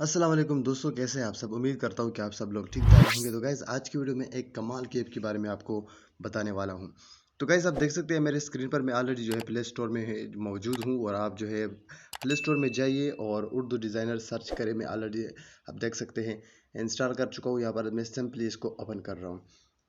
अस्सलाम वालेकुम दोस्तों, कैसे हैं आप सब। उम्मीद करता हूँ कि आप सब लोग ठीक ठाक होंगे। तो गाइज़ आज की वीडियो में एक कमाल की ऐप के बारे में आपको बताने वाला हूँ। तो गाइज़ आप देख सकते हैं मेरे स्क्रीन पर मैं ऑलरेडी जो है प्ले स्टोर में है मौजूद हूँ, और आप जो है प्ले स्टोर में जाइए और उर्दू डिज़ाइनर सर्च करें। मैं ऑलरेडी आप देख सकते हैं इंस्टॉल कर चुका हूँ। यहाँ पर मैं सिंपली इसको ओपन कर रहा हूँ।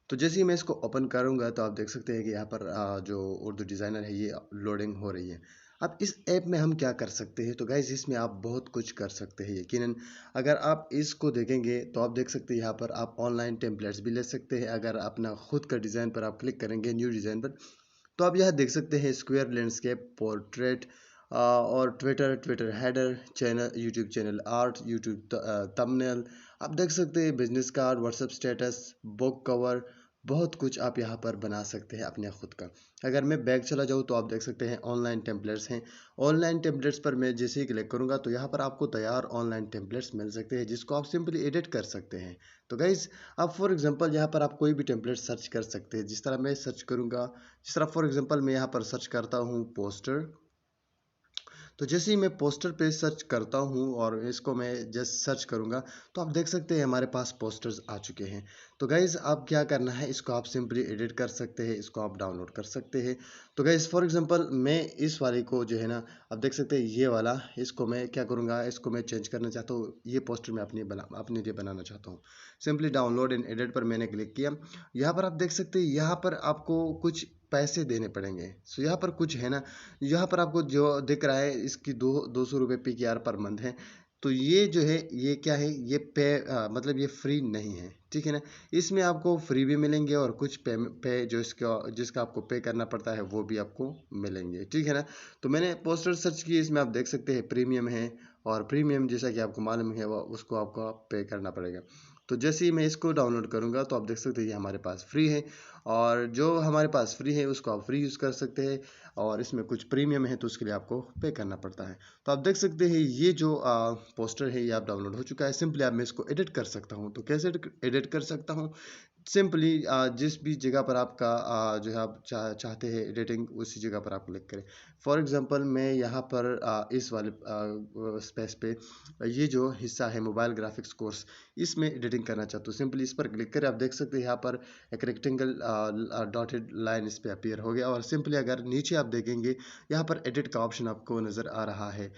तो जैसे ही मैं इसको ओपन करूँगा तो आप देख सकते हैं कि यहाँ पर जो उर्दू डिज़ाइनर है ये लोडिंग हो रही है। अब इस ऐप में हम क्या कर सकते हैं, तो गाइज़ इसमें आप बहुत कुछ कर सकते हैं यकीनन। अगर आप इसको देखेंगे तो आप देख सकते हैं यहाँ पर आप ऑनलाइन टेम्पलेट्स भी ले सकते हैं। अगर अपना खुद का डिज़ाइन पर आप क्लिक करेंगे न्यू डिज़ाइन पर, तो आप यहाँ देख सकते हैं स्क्वायर, लैंडस्केप, पोर्ट्रेट और Twitter header, channel YouTube channel art, YouTube thumbnail. आप देख सकते हैं business card, WhatsApp status, book cover, बहुत कुछ आप यहाँ पर बना सकते हैं अपने खुद का। अगर मैं बैक चला जाऊँ तो आप देख सकते हैं ऑनलाइन टेम्पलेट्स हैं। ऑनलाइन टेम्पलेट्स पर मैं जैसे ही क्लिक करूँगा तो यहाँ पर आपको तैयार ऑनलाइन टेम्पलेट्स मिल सकते हैं जिसको आप सिंपली एडिट कर सकते हैं। तो गाइज़ आप फॉर एग्जांपल यहाँ पर आप कोई भी टेम्पलेट सर्च कर सकते हैं। जिस तरह मैं सर्च करूँगा, जिस तरह फॉर एग्जांपल मैं यहाँ पर सर्च करता हूँ पोस्टर। तो जैसे ही मैं पोस्टर पे सर्च करता हूँ और इसको मैं जस्ट सर्च करूँगा तो आप देख सकते हैं हमारे पास पोस्टर्स आ चुके हैं। तो गाइज़ आप क्या करना है, इसको आप सिंपली एडिट कर सकते हैं, इसको आप डाउनलोड कर सकते हैं। तो गाइज़ फॉर एग्जांपल मैं इस वाले को जो है ना, आप देख सकते हैं ये वाला, इसको मैं क्या करूँगा, इसको मैं चेंज करना चाहता हूँ। ये पोस्टर मैं अपने लिए बनाना चाहता हूँ। सिंपली डाउनलोड एंड एडिट पर मैंने क्लिक किया। यहाँ पर आप देख सकते हैं यहाँ पर आपको कुछ पैसे देने पड़ेंगे। सो यहाँ पर कुछ है ना, यहाँ पर आपको जो दिख रहा है इसकी 200 रुपये पीकेआर पर मंथ है। तो ये जो है ये क्या है, ये मतलब ये फ्री नहीं है, ठीक है ना। इसमें आपको फ्री भी मिलेंगे और कुछ पे जो इसका जिसका आपको पे करना पड़ता है वो भी आपको मिलेंगे, ठीक है ना। तो मैंने पोस्टर सर्च किए, इसमें आप देख सकते हैं प्रीमियम है, और प्रीमियम जैसा कि आपको मालूम है वो उसको आपको पे करना पड़ेगा। तो जैसे ही मैं इसको डाउनलोड करूँगा तो आप देख सकते हैं ये हमारे पास फ्री है, और जो हमारे पास फ्री है उसको आप फ्री यूज़ कर सकते हैं। और इसमें कुछ प्रीमियम है तो उसके लिए आपको पे करना पड़ता है। तो आप देख सकते हैं ये जो पोस्टर है ये आप डाउनलोड हो चुका है। सिंपली अब मैं इसको एडिट कर सकता हूँ। तो कैसे एडिट कर सकता हूँ, सिंपली जिस भी जगह पर आपका जो है आप चाहते हैं एडिटिंग, उसी जगह पर आप क्लिक करें। फॉर एग्जांपल मैं यहाँ पर इस वाले स्पेस पे ये जो हिस्सा है मोबाइल ग्राफिक्स कोर्स, इसमें एडिटिंग करना चाहता हूँ। सिंपली इस पर क्लिक करें। आप देख सकते हैं यहाँ पर एक रेक्टेंगल डॉटेड लाइन इस पे अपीयर हो गया, और सिंपली अगर नीचे आप देखेंगे यहाँ पर एडिट का ऑप्शन आपको नज़र आ रहा है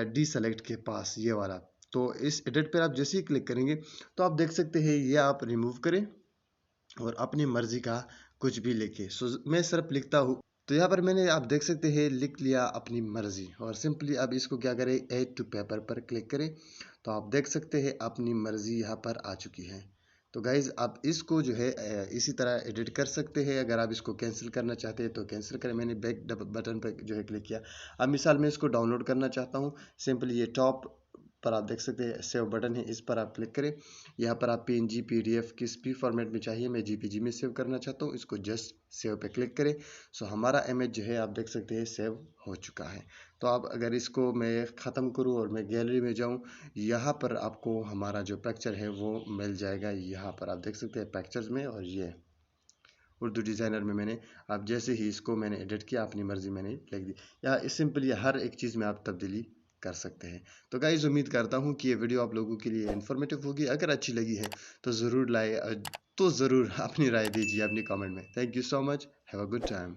डी सेलेक्ट के पास, ये वाला। तो इस एडिट पर आप जैसे ही क्लिक करेंगे तो आप देख सकते हैं ये आप रिमूव करें और अपनी मर्जी का कुछ भी लिखे। सो मैं सिर्फ लिखता हूँ। तो यहाँ पर मैंने आप देख सकते हैं लिख लिया अपनी मर्जी, और सिंपली अब इसको क्या करें, ऐड टू पेपर पर क्लिक करें। तो आप देख सकते हैं अपनी मर्जी यहाँ पर आ चुकी है। तो गाइज़ आप इसको जो है इसी तरह एडिट कर सकते हैं। अगर आप इसको कैंसिल करना चाहते हैं तो कैंसिल करें। मैंने बैक बटन पर जो है क्लिक किया। अब मिसाल मैं इसको डाउनलोड करना चाहता हूँ, सिंपली ये टॉप पर आप देख सकते हैं सेव बटन है, इस पर आप क्लिक करें। यहाँ पर आप पीएनजी, पीडीएफ किस भी फॉर्मेट में चाहिए, मैं जेपीजी में सेव करना चाहता हूँ, इसको जस्ट सेव पे क्लिक करें। सो हमारा इमेज जो है आप देख सकते हैं सेव हो चुका है। तो आप अगर इसको मैं ख़त्म करूँ और मैं गैलरी में जाऊँ, यहाँ पर आपको हमारा जो पिक्चर है वो मिल जाएगा। यहाँ पर आप देख सकते हैं पिक्चर्स में, और ये उर्दू डिज़ाइनर में मैंने अब जैसे ही इसको मैंने एडिट किया अपनी मर्ज़ी मैंने लिख दी। या सिंपली हर एक चीज़ में आप तब्दीली कर सकते हैं। तो गाइज़ उम्मीद करता हूँ कि ये वीडियो आप लोगों के लिए इन्फॉर्मेटिव होगी। अगर अच्छी लगी है तो ज़रूर ज़रूर अपनी राय दीजिए अपनी कमेंट में। Thank you so much. Have a good time.